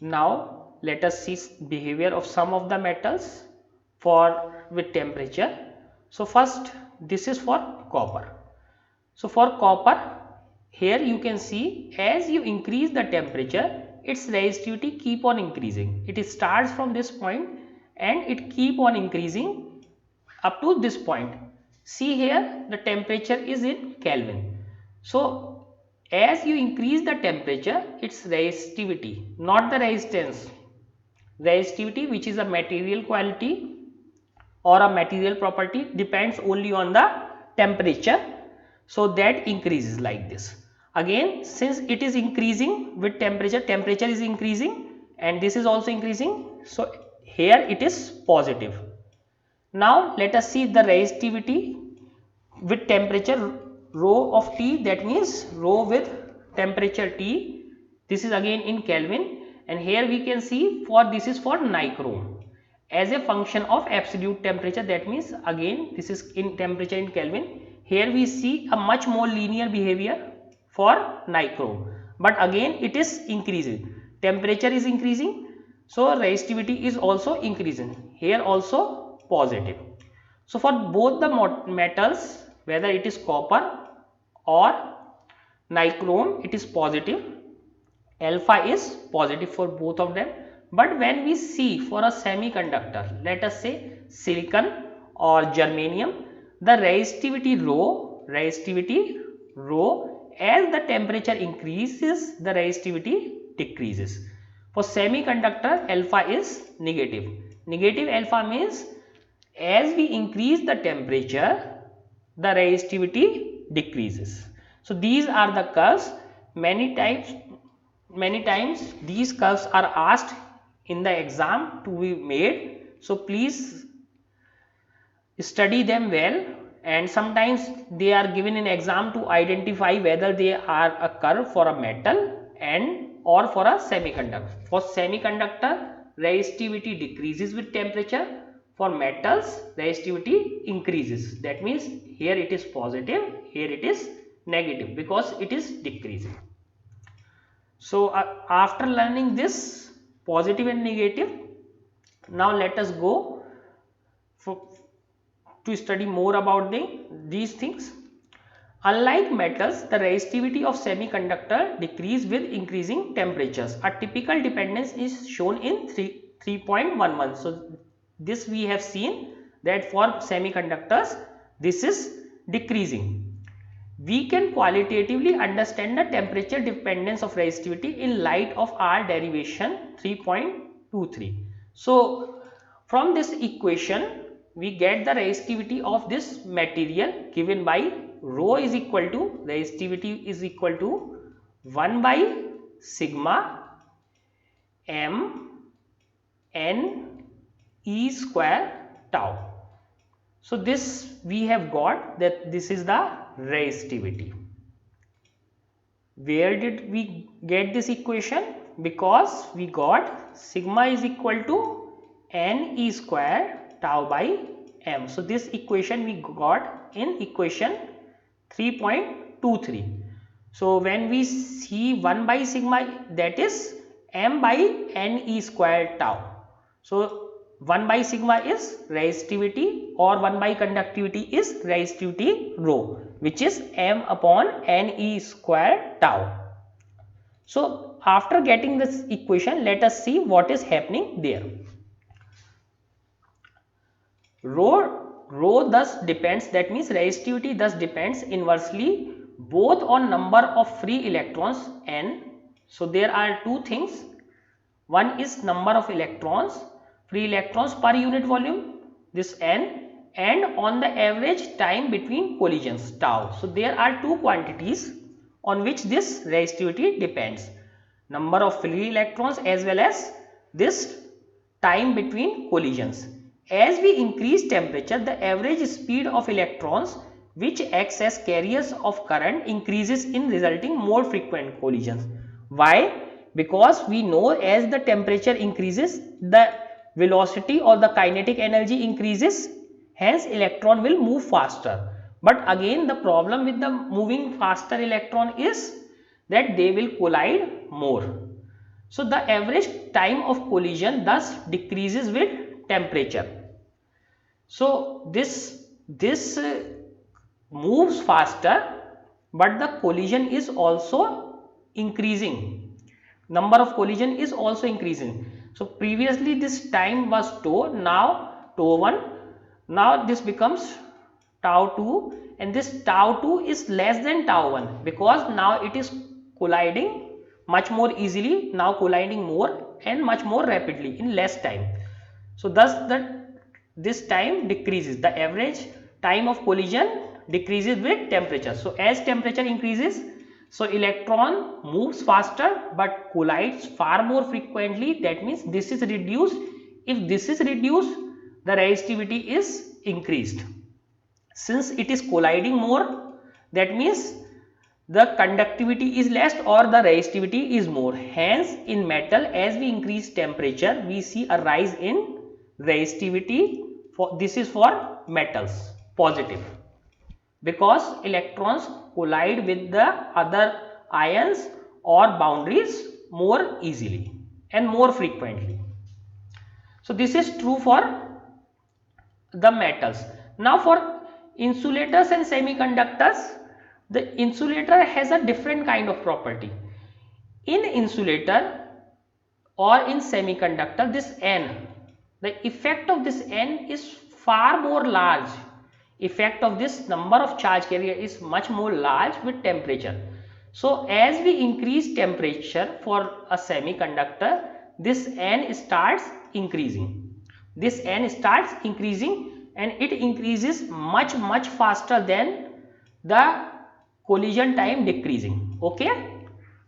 Now let us see behavior of some of the metals for with temperature. So first, this is for copper. So for copper, here you can see as you increase the temperature, its resistivity keep on increasing. It starts from this point and it keep on increasing up to this point. See here, the temperature is in Kelvin. So as you increase the temperature, its resistivity, not the resistance, resistivity, which is a material quality or a material property, depends only on the temperature. So that increases like this. Again, since it is increasing with temperature, temperature is increasing and this is also increasing. So here it is positive. Now let us see the resistivity with temperature rho of T, that means rho with temperature T. This is again in Kelvin, and here we can see for this is for nichrome as a function of absolute temperature, that means again this is in temperature in Kelvin. Here we see a much more linear behavior for nichrome, but again it is increasing, temperature is increasing, so resistivity is also increasing, here also positive. So for both the metals, whether it is copper or nichrome, it is positive, alpha is positive for both of them. But when we see for a semiconductor, let us say silicon or germanium, the resistivity rho, as the temperature increases, the resistivity decreases. For semiconductor, alpha is negative. Negative alpha means as we increase the temperature, the resistivity decreases. So these are the curves. Many times these curves are asked in the exam to be made. So please study them well, and sometimes they are given in exam to identify whether they are a curve for a metal and or for a semiconductor. For semiconductor, resistivity decreases with temperature. For metals, resistivity increases. That means here it is positive, here it is negative because it is decreasing. So after learning this positive and negative, now let us go to study more about these things. Unlike metals, the resistivity of semiconductor decrease with increasing temperatures. A typical dependence is shown in 3.11. So this we have seen that for semiconductors this is decreasing. We can qualitatively understand the temperature dependence of resistivity in light of our derivation 3.23. So from this equation we get the resistivity of this material given by rho is equal to, resistivity is equal to 1 by sigma m n e square tau. So this we have got that this is the resistivity. Where did we get this equation? Because we got sigma is equal to n e square tau by m. So this equation we got in equation 3.23. So when we see 1 by sigma, that is m by n e square tau. So 1 by sigma is resistivity or 1 by conductivity is resistivity rho, which is m upon n e square tau. So after getting this equation, let us see what is happening there. Rho thus depends, that means resistivity thus depends inversely both on number of free electrons n. So there are two things. One is number of electrons, free electrons per unit volume, this n, and on the average time between collisions, tau. So there are two quantities on which this resistivity depends, number of free electrons as well as this time between collisions. As we increase temperature, the average speed of electrons which acts as carriers of current increases in resulting more frequent collisions. Why? Because we know as the temperature increases, the velocity or the kinetic energy increases, hence electron will move faster. But again the problem with the moving faster electron is that they will collide more. So the average time of collision thus decreases with temperature. So this moves faster, but the collision is also increasing. Number of collision is also increasing. So previously this time was tau, now tau 1, now this becomes tau 2, and this tau 2 is less than tau 1 because now it is colliding much more easily, now colliding more and much more rapidly in less time. So thus this time decreases, the average time of collision decreases with temperature. So as temperature increases, so electron moves faster but collides far more frequently. That means this is reduced. If this is reduced, the resistivity is increased. Since it is colliding more, that means the conductivity is less or the resistivity is more. Hence in metal, as we increase temperature, we see a rise in resistivity. This is for metals, positive, because electrons collide with the other ions or boundaries more easily and more frequently. So this is true for the metals. Now for insulators and semiconductors, the insulator has a different kind of property. In insulator or in semiconductor, this N, the effect of this N is far more large. Effect of this number of charge carrier is much more large with temperature. So as we increase temperature for a semiconductor, this N starts increasing. This N starts increasing and it increases much faster than the collision time decreasing. Okay.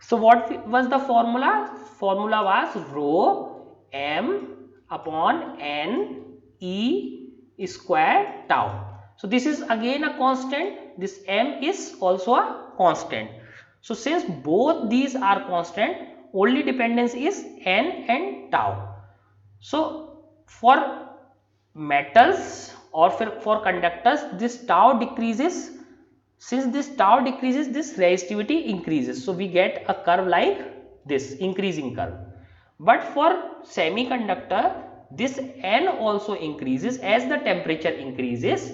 So what was the formula? Formula was rho m upon n e square tau. So this is again a constant. This m is also a constant. So since both these are constant, only dependence is n and tau. So for metals or for conductors, this tau decreases. Since this tau decreases, this resistivity increases. So we get a curve like this, increasing curve. But for semiconductor, this N also increases as the temperature increases.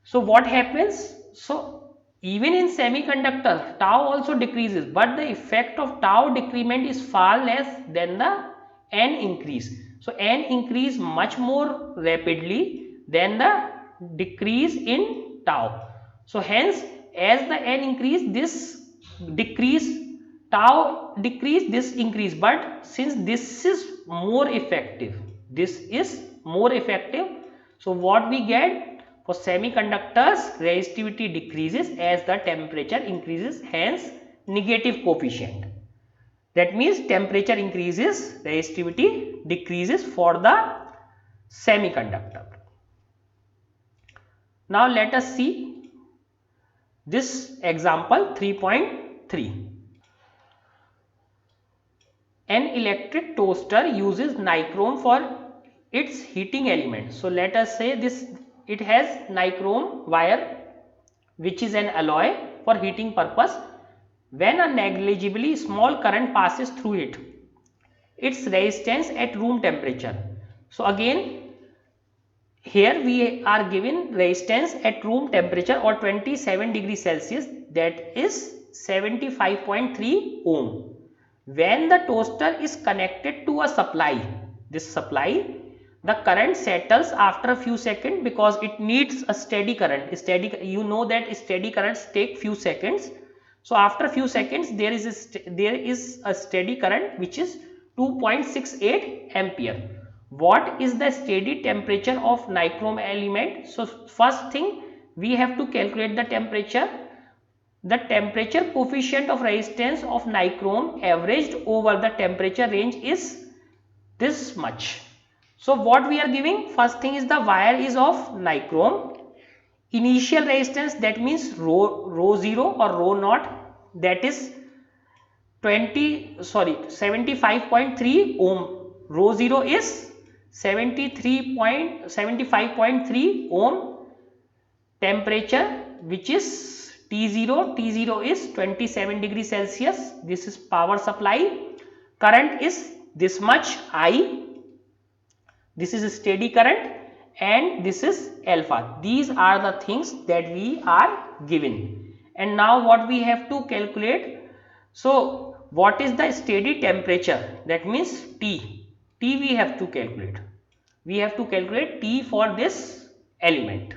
So what happens? So even in semiconductor, tau also decreases, but the effect of tau decrement is far less than the N increase. So N increase much more rapidly than the decrease in tau. So hence as the N increase, this decrease, tau decrease, this increase, but since this is more effective, this is more effective, so what we get for semiconductors, resistivity decreases as the temperature increases, hence negative coefficient. That means temperature increases, resistivity decreases for the semiconductor. Now let us see this example 3.3. An electric toaster uses nichrome for its heating element. So let us say this, it has nichrome wire which is an alloy for heating purpose. When a negligibly small current passes through it, its resistance at room temperature. So again here we are given resistance at room temperature or 27 degrees Celsius, that is 75.3 ohm. When the toaster is connected to a supply, this supply, the current settles after a few seconds because it needs a steady current. You know that steady currents take few seconds. So after a few seconds there is a steady current which is 2.68 ampere. What is the steady temperature of nichrome element? So first thing we have to calculate the temperature. The temperature coefficient of resistance of nichrome averaged over the temperature range is this much. So what we are giving, first thing is the wire is of nichrome. Initial resistance, that means rho 0 or rho naught, that is 75.3 ohm. Rho 0 is 75.3 ohm. Temperature which is T0 is 27 degrees Celsius. This is power supply. current is this much I, this is a steady current, and this is alpha. These are the things that we are given. And now what we have to calculate? So what is the steady temperature? That means T we have to calculate. We have to calculate T for this element.